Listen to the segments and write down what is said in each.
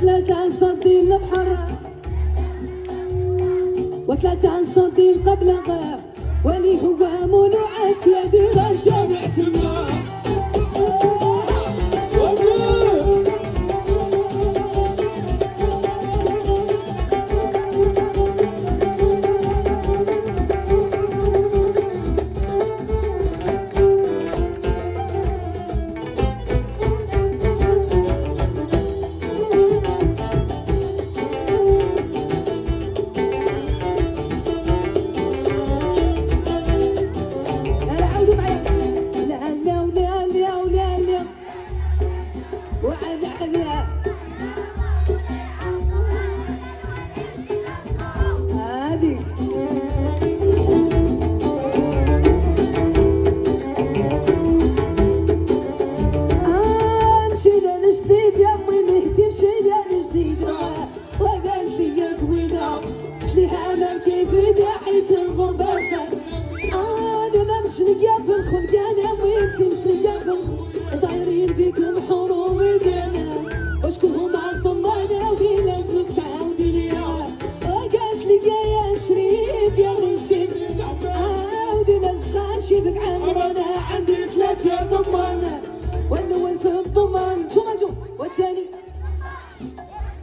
وثلاثة نصدي البحر وثلاثة نصدي قبل غاب ولي هو مولو عاسيا دير الجامع تما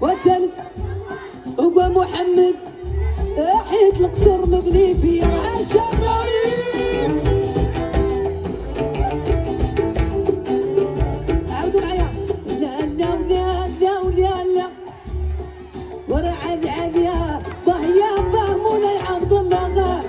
والثالث هو محمد حيت القصر مبني فيه عاشا غريب عاودوا معايا لا لا لا لا لا لا ورا عادي عادي يا باه يا باه مولاي عبد الله غار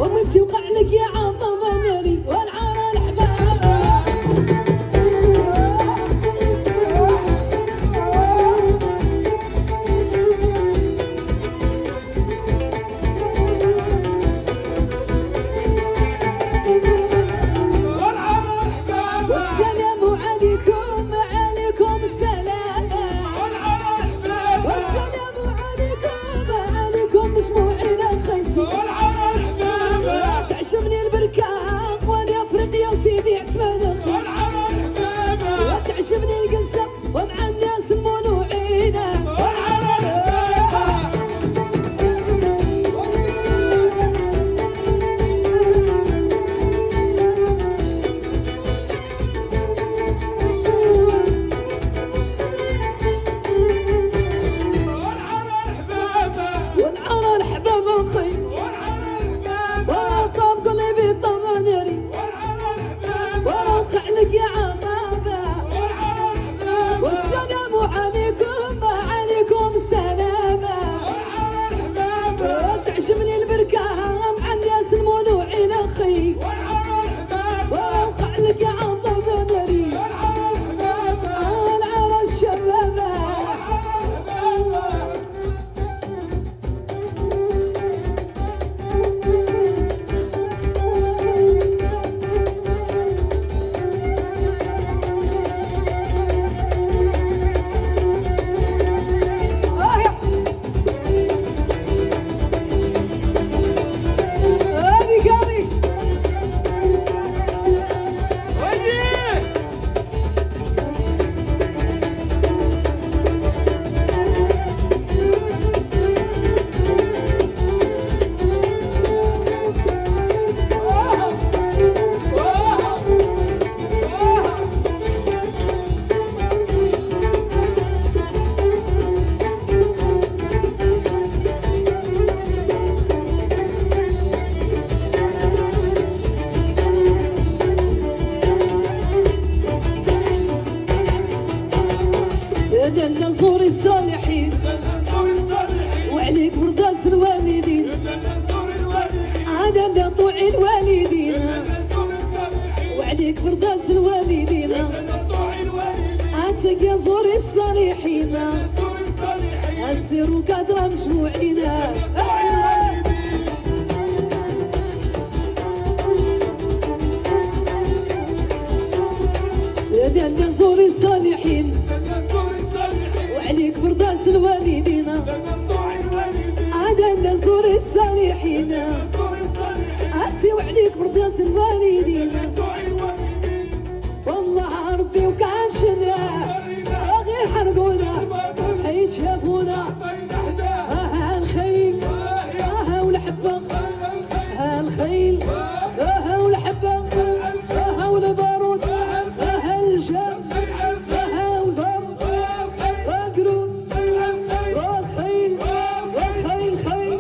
ومنتي وقع لك يا عظمة ناري والعار الحباب والسلام عليكم عليكم السلام والسلام عليكم عليكم مجموعين الخيسي تعشمني البركاق وانا افريقيا وسيدي عثمان وتعشمني القنصة ومع الناس المنوعين والعار الحباب الخير يا عمامة والسلام عليكم عليكم السلامة تعشمني البركة مع الناس المنوعين أخي وأوقع لك يا عظمة ناري العار الشبابة وعليك يا زور الصالحين السير وقدره مجموعين يا ديالنا زور الصالحين وعليك برداس الوالدين عادنا زور الصالحين عرسي وعليك برداس الوالدين والله ربي وكان شنا غير حرقونا حيت شافونا ها الخيل ها والحبة ها الخيل ها والحبة ها والبارود ها الجام ها والبارود ها القروس والخيل والخيل خيل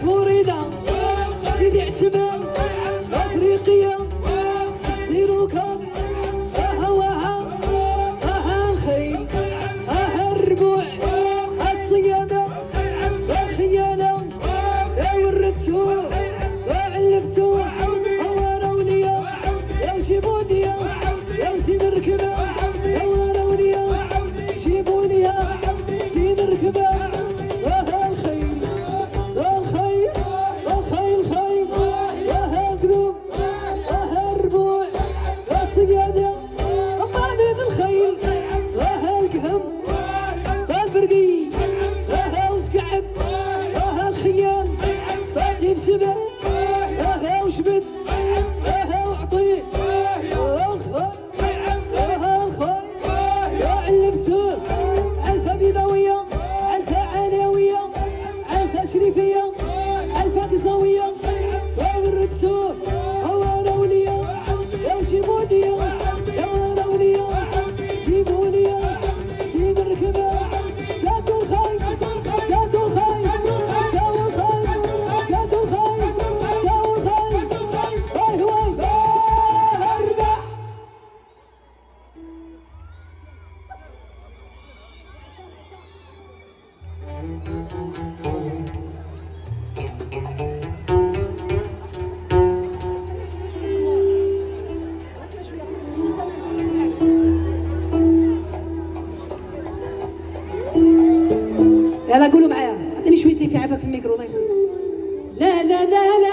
تموريدا سيدي عتبان افريقيا السيروكا هواها الخيل الربوع الصيادة الخيانة وردتو وعلبتو ورونيا يا جيبونيا يا زين الركبة ورونيا جيبونيا زين الركبة الخيل الخيل الخيل خيل القلوب الربوع الصيادة أمانة الخيل القهم البرقي وزقعب الخيال باقي بسبع وشبد وعطيه علبته علفة بيضاوية علفة علوية علفة شريفية علفة قصاوية وردتو ورولية يا جيبونيا يا ورولية جيبونيا سيد الركبة كاتو الخيل كاتو الخيل تاو الخيل كاتو الخيل تاو الخيل واي واي اربح يلا قولوا معايا اعطيني شويه اللي في عفاك في الميكرو الله يخليك لا لا لا لا